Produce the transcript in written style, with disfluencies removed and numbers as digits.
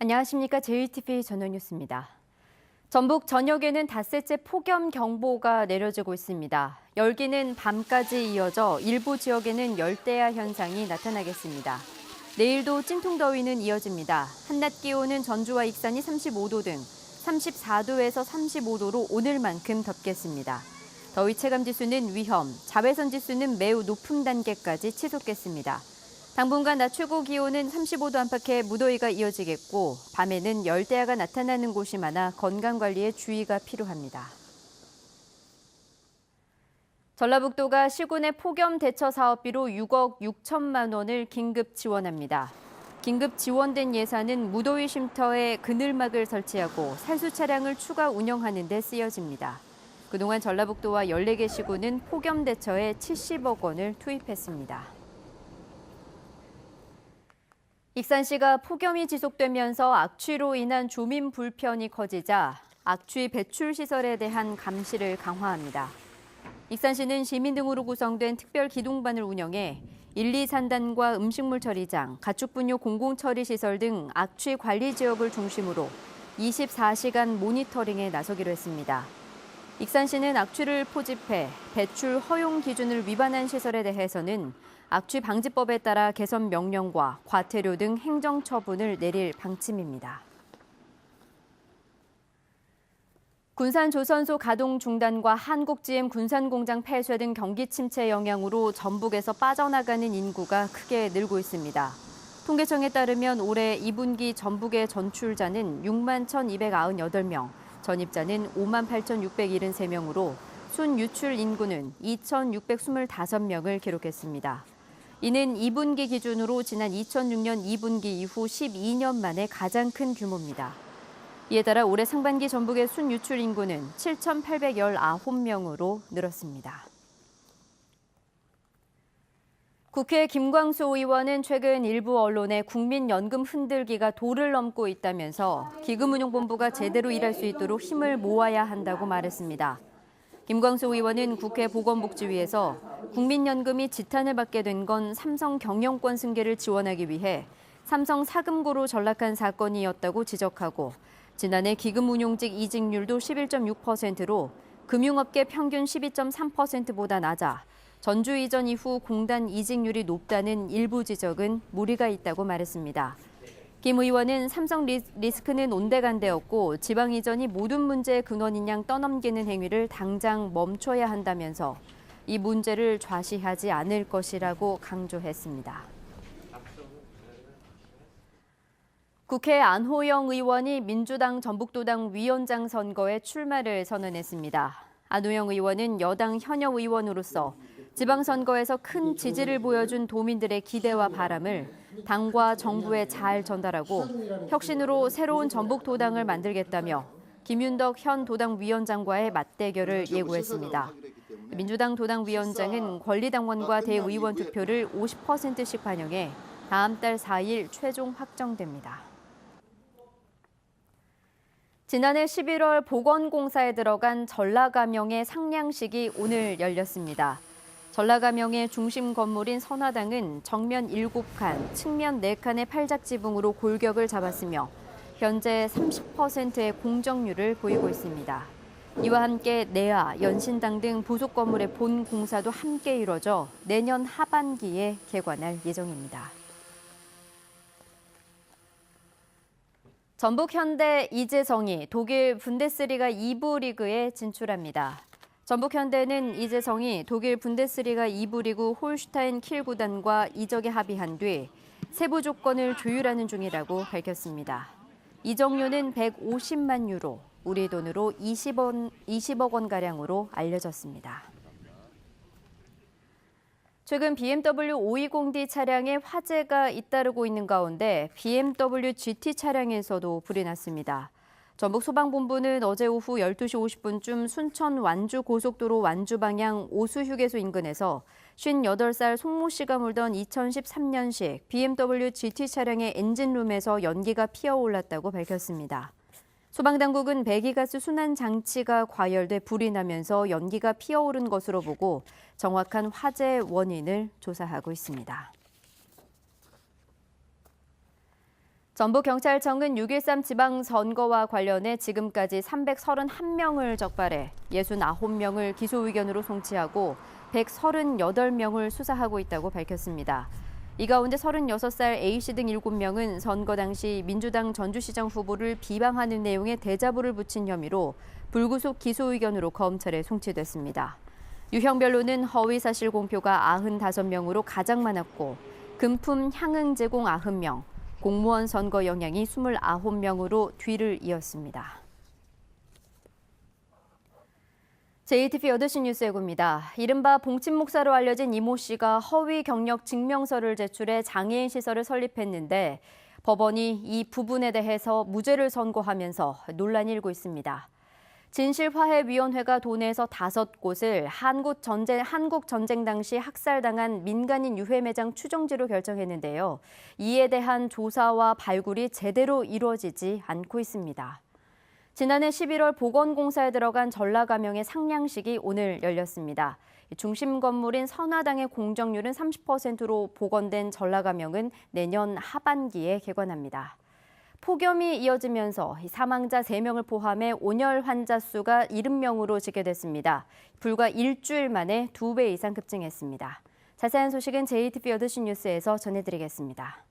안녕하십니까. JTBC 전원뉴스입니다. 전북 전역에는 닷새째 폭염경보가 내려지고 있습니다. 열기는 밤까지 이어져 일부 지역에는 열대야 현상이 나타나겠습니다. 내일도 찜통더위는 이어집니다. 한낮 기온은 전주와 익산이 35도 등 34도에서 35도로 오늘만큼 덥겠습니다. 더위 체감지수는 위험, 자외선 지수는 매우 높은 단계까지 치솟겠습니다. 당분간 낮 최고 기온은 35도 안팎의 무더위가 이어지겠고 밤에는 열대야가 나타나는 곳이 많아 건강관리에 주의가 필요합니다. 전라북도가 시군의 폭염 대처 사업비로 6억 6천만 원을 긴급 지원합니다. 긴급 지원된 예산은 무더위 쉼터에 그늘막을 설치하고 살수 차량을 추가 운영하는 데 쓰여집니다. 그동안 전라북도와 14개 시군은 폭염 대처에 70억 원을 투입했습니다. 익산시가 폭염이 지속되면서 악취로 인한 주민 불편이 커지자 악취 배출 시설에 대한 감시를 강화합니다. 익산시는 시민 등으로 구성된 특별 기동반을 운영해 1, 2 산단과 음식물 처리장, 가축 분뇨 공공 처리 시설 등 악취 관리 지역을 중심으로 24시간 모니터링에 나서기로 했습니다. 익산시는 악취를 포집해 배출 허용 기준을 위반한 시설에 대해서는 악취 방지법에 따라 개선 명령과 과태료 등 행정 처분을 내릴 방침입니다. 군산조선소 가동 중단과 한국GM 군산공장 폐쇄 등 경기 침체 영향으로 전북에서 빠져나가는 인구가 크게 늘고 있습니다. 통계청에 따르면 올해 2분기 전북의 전출자는 6만 1,298명, 전입자는 5만 8,673명으로 순유출 인구는 2,625명을 기록했습니다. 이는 2분기 기준으로 지난 2006년 2분기 이후 12년 만에 가장 큰 규모입니다. 이에 따라 올해 상반기 전북의 순유출 인구는 7,819명으로 늘었습니다. 국회 김광수 의원은 최근 일부 언론에 국민연금 흔들기가 도를 넘고 있다면서 기금운용본부가 제대로 일할 수 있도록 힘을 모아야 한다고 말했습니다. 김광수 의원은 국회 보건복지위에서 국민연금이 지탄을 받게 된 건 삼성 경영권 승계를 지원하기 위해 삼성 사금고로 전락한 사건이었다고 지적하고 지난해 기금운용직 이직률도 11.6%로 금융업계 평균 12.3%보다 낮아 전주 이전 이후 공단 이직률이 높다는 일부 지적은 무리가 있다고 말했습니다. 김 의원은 삼성 리스크는 온데간데였고 지방 이전이 모든 문제의 근원인 양 떠넘기는 행위를 당장 멈춰야 한다면서 이 문제를 좌시하지 않을 것이라고 강조했습니다. 국회 안호영 의원이 민주당 전북도당 위원장 선거에 출마를 선언했습니다. 안호영 의원은 여당 현역 의원으로서 지방선거에서 큰 지지를 보여준 도민들의 기대와 바람을 당과 정부에 잘 전달하고 혁신으로 새로운 전북도당을 만들겠다며 김윤덕 현 도당위원장과의 맞대결을 예고했습니다. 민주당 도당위원장은 권리당원과 대의원 투표를 50%씩 반영해 다음 달 4일 최종 확정됩니다. 지난해 11월 보건공사에 들어간 전라가명의 상량식이 오늘 열렸습니다. 전라가명의 중심 건물인 선화당은 정면 7칸, 측면 4칸의 팔작 지붕으로 골격을 잡았으며 현재 30%의 공정률을 보이고 있습니다. 이와 함께 내화, 연신당 등 부속 건물의 본 공사도 함께 이뤄져 내년 하반기에 개관할 예정입니다. 전북 현대 이재성이 독일 분데스리가 2부 리그에 진출합니다. 전북 현대는 이재성이 독일 분데스리가 2부 리그 홀슈타인 킬 구단과 이적에 합의한 뒤 세부 조건을 조율하는 중이라고 밝혔습니다. 이적료는 150만 유로, 우리 돈으로 20억 원가량으로 알려졌습니다. 최근 BMW 520D 차량에 화재가 잇따르고 있는 가운데 BMW GT 차량에서도 불이 났습니다. 전북 소방본부는 어제 오후 12시 50분쯤 순천 완주 고속도로 완주 방향 오수휴게소 인근에서 58살 송모 씨가 몰던 2013년식 BMW GT 차량의 엔진룸에서 연기가 피어올랐다고 밝혔습니다. 소방당국은 배기가스 순환 장치가 과열돼 불이 나면서 연기가 피어오른 것으로 보고 정확한 화재 원인을 조사하고 있습니다. 전북경찰청은 6.13 지방선거와 관련해 지금까지 331명을 적발해 69명을 기소 의견으로 송치하고 138명을 수사하고 있다고 밝혔습니다. 이 가운데 36살 A씨 등 7명은 선거 당시 민주당 전주시장 후보를 비방하는 내용의 대자보를 붙인 혐의로 불구속 기소 의견으로 검찰에 송치됐습니다. 유형별로는 허위사실 공표가 95명으로 가장 많았고 금품 향응 제공 90명, 공무원 선거 영향이 29명으로 뒤를 이었습니다. JTBC 8시 뉴스 예고입니다. 이른바 봉침 목사로 알려진 이모 씨가 허위 경력 증명서를 제출해 장애인 시설을 설립했는데 법원이 이 부분에 대해서 무죄를 선고하면서 논란이 일고 있습니다. 진실화해위원회가 도내에서 5곳을 한국전쟁 당시 학살당한 민간인 유해 매장 추정지로 결정했는데요. 이에 대한 조사와 발굴이 제대로 이루어지지 않고 있습니다. 지난해 11월 보건공사에 들어간 전라가명의 상량식이 오늘 열렸습니다. 중심 건물인 선화당의 공정률은 30%로 복원된 전라가명은 내년 하반기에 개관합니다. 폭염이 이어지면서 사망자 3명을 포함해 온열 환자 수가 70명으로 집계됐습니다. 불과 일주일 만에 2배 이상 급증했습니다. 자세한 소식은 JTBC 8시 뉴스에서 전해드리겠습니다.